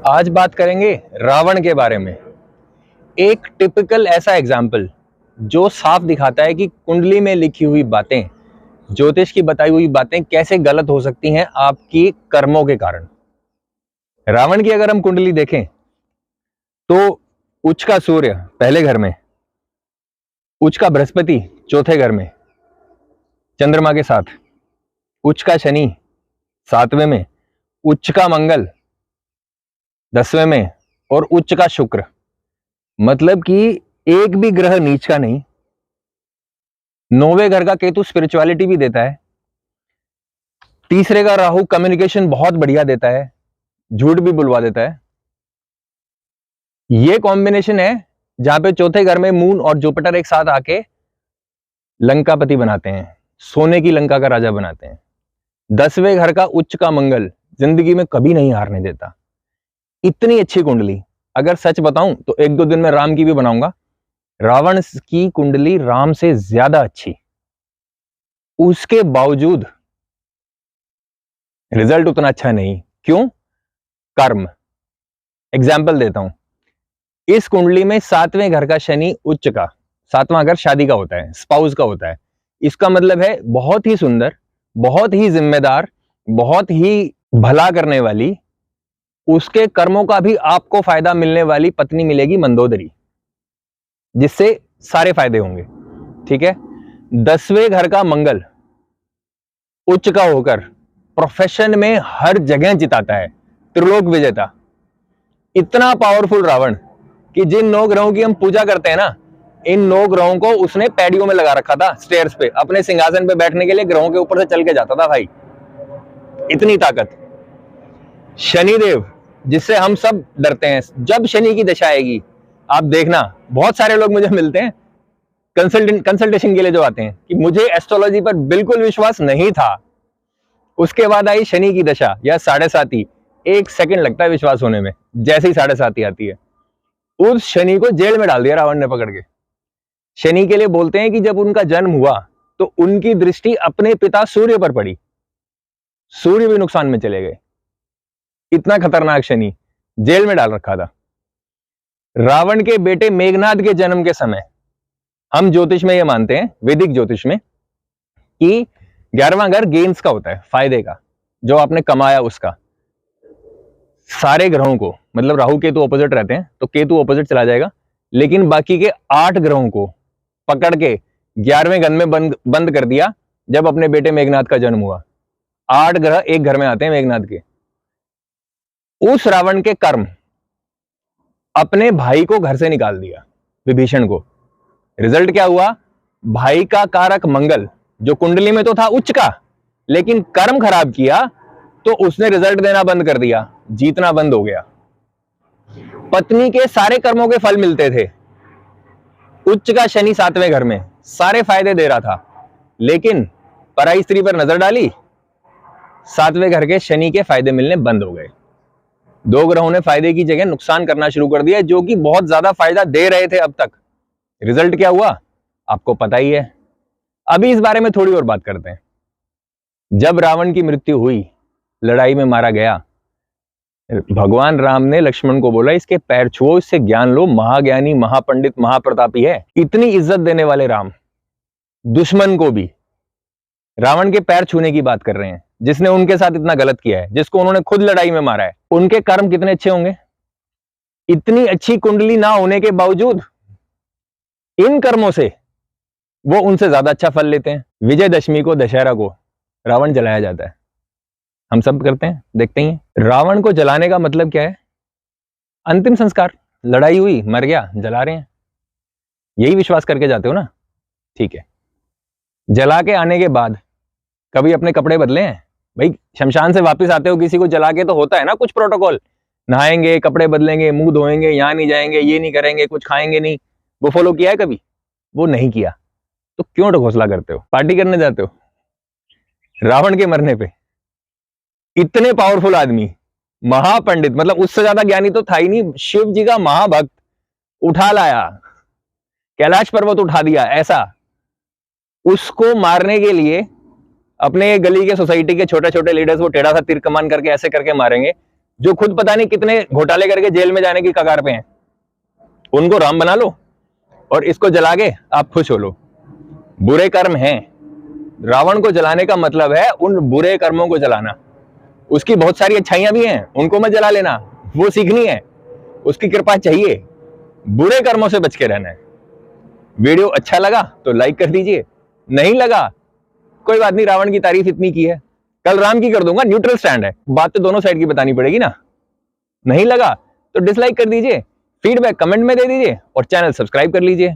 आज बात करेंगे रावण के बारे में। एक टिपिकल ऐसा एग्जाम्पल जो साफ दिखाता है कि कुंडली में लिखी हुई बातें, ज्योतिष की बताई हुई बातें कैसे गलत हो सकती हैं आपकी कर्मों के कारण। रावण की अगर हम कुंडली देखें तो उच्च का सूर्य पहले घर में, उच्च का बृहस्पति चौथे घर में चंद्रमा के साथ, उच्च का शनि सातवें में, उच्च का मंगल 10वें में और उच्च का शुक्र। मतलब कि एक भी ग्रह नीच का नहीं। 9वें घर का केतु स्पिरिचुअलिटी भी देता है। तीसरे का राहु कम्युनिकेशन बहुत बढ़िया देता है, झूठ भी बुलवा देता है। ये कॉम्बिनेशन है जहां पे चौथे घर में मून और जुपिटर एक साथ आके लंकापति बनाते हैं, सोने की लंका का राजा बनाते हैं। 10वें घर का उच्च का मंगल जिंदगी में कभी नहीं हारने देता। इतनी अच्छी कुंडली, अगर सच बताऊं तो 1-2 दिन में राम की भी बनाऊंगा। रावण की कुंडली राम से ज्यादा अच्छी, उसके बावजूद रिजल्ट उतना अच्छा नहीं। क्यों? कर्म। एग्जाम्पल देता हूं। इस कुंडली में 7वें घर का शनि उच्च का, 7वां घर शादी का होता है, स्पाउस का होता है। इसका मतलब है बहुत ही सुंदर, बहुत ही जिम्मेदार, बहुत ही भला करने वाली, उसके कर्मों का भी आपको फायदा मिलने वाली पत्नी मिलेगी मंदोदरी, जिससे सारे फायदे होंगे। ठीक है। 10वें घर का मंगल उच्च का होकर प्रोफेशन में हर जगह जिताता है, त्रिलोक विजेता। इतना पावरफुल रावण कि जिन 9 ग्रहों की हम पूजा करते हैं ना, इन 9 ग्रहों को उसने पैडियों में लगा रखा था, स्टेयर्स पे, अपने सिंहासन पे बैठने के लिए ग्रहों के ऊपर से चल के जाता था भाई। इतनी ताकत। शनिदेव, जिससे हम सब डरते हैं, जब शनि की दशा आएगी आप देखना, बहुत सारे लोग मुझे मिलते हैं कंसल्टेशन के लिए जो आते हैं कि मुझे एस्ट्रोलॉजी पर बिल्कुल विश्वास नहीं था, उसके बाद आई शनि की दशा या 7.5, 1 सेकंड लगता है विश्वास होने में। जैसे ही 7.5 आती है, उस शनि को जेल में डाल दिया रावण ने पकड़ के। शनि के लिए बोलते हैं कि जब उनका जन्म हुआ तो उनकी दृष्टि अपने पिता सूर्य पर पड़ी, सूर्य भी नुकसान में चले गए। इतना खतरनाक शनि, जेल में डाल रखा था। रावण के बेटे मेघनाद के जन्म के समय, हम ज्योतिष में यह मानते हैं, वैदिक ज्योतिष में, कि 11वां घर गेन्स का होता है, फायदे का, जो आपने कमाया उसका। सारे ग्रहों को, मतलब राहु केतु ऑपोजिट रहते हैं तो केतु ऑपोजिट चला जाएगा, लेकिन बाकी के 8 ग्रहों को पकड़ के 11वें घर में बंद कर दिया जब अपने बेटे मेघनाद का जन्म हुआ। 8 ग्रह एक घर में आते हैं मेघनाद के। उस रावण के कर्म, अपने भाई को घर से निकाल दिया, विभीषण को। रिजल्ट क्या हुआ? भाई का कारक मंगल, जो कुंडली में तो था उच्च का, लेकिन कर्म खराब किया तो उसने रिजल्ट देना बंद कर दिया, जीतना बंद हो गया। पत्नी के सारे कर्मों के फल मिलते थे। उच्च का शनि 7वें घर में सारे फायदे दे रहा था, लेकिन पराई स्त्री पर नजर डाली, 7वें घर के शनि के फायदे मिलने बंद हो गए। 2 ग्रहों ने फायदे की जगह नुकसान करना शुरू कर दिया, जो कि बहुत ज्यादा फायदा दे रहे थे अब तक। रिजल्ट क्या हुआ आपको पता ही है। अभी इस बारे में थोड़ी और बात करते हैं। जब रावण की मृत्यु हुई, लड़ाई में मारा गया, भगवान राम ने लक्ष्मण को बोला, इसके पैर छुओ, इससे ज्ञान लो, महाज्ञानी, महापंडित, महाप्रतापी है। इतनी इज्जत देने वाले राम दुश्मन को भी रावण के पैर छूने की बात कर रहे हैं, जिसने उनके साथ इतना गलत किया है, जिसको उन्होंने खुद लड़ाई में मारा है। उनके कर्म कितने अच्छे होंगे। इतनी अच्छी कुंडली ना होने के बावजूद इन कर्मों से वो उनसे ज्यादा अच्छा फल लेते हैं। विजयदशमी को, दशहरा को, रावण जलाया जाता है, हम सब करते हैं, देखते ही हैं। रावण को जलाने का मतलब क्या है? अंतिम संस्कार। लड़ाई हुई, मर गया, जला रहे हैं, यही विश्वास करके जाते हो ना? ठीक है। जला के आने के बाद कभी अपने कपड़े बदले हैं? भाई शमशान से वापस आते हो, किसी को जला के तो होता है ना कुछ प्रोटोकॉल, नहाएंगे, कपड़े बदलेंगे, मुंह धोएंगे, यहां नहीं जाएंगे, ये नहीं करेंगे, कुछ खाएंगे नहीं। वो फॉलो किया है कभी? वो नहीं किया तो क्यों घोषणा करते हो, पार्टी करने जाते हो? रावण के मरने पे इतने पावरफुल आदमी, महापंडित, मतलब उससे ज्यादा ज्ञानी तो था ही नहीं, शिव जी का महाभक्त, उठा लाया, कैलाश पर्वत उठा दिया, ऐसा। उसको मारने के लिए अपने गली के, सोसाइटी के छोटे छोटे लीडर्स वो टेढ़ा सा तीर कमान करके ऐसे करके मारेंगे, जो खुद पता नहीं कितने घोटाले करके जेल में जाने की कगार पे हैं, उनको राम बना लो और इसको जला के आप खुश हो लो। बुरे कर्म हैं, रावण को जलाने का मतलब है उन बुरे कर्मों को जलाना। उसकी बहुत सारी अच्छाइयां भी हैं, उनको मत जला लेना, वो सीखनी है, उसकी कृपा चाहिए। बुरे कर्मों से बच के रहना है। वीडियो अच्छा लगा तो लाइक कर दीजिए, नहीं लगा कोई बात नहीं, रावण की तारीफ इतनी की है, कल राम की कर दूंगा, न्यूट्रल स्टैंड है, बात तो दोनों साइड की बतानी पड़ेगी ना। नहीं लगा तो डिसलाइक कर दीजिए, फीडबैक कमेंट में दे दीजिए और चैनल सब्सक्राइब कर लीजिए।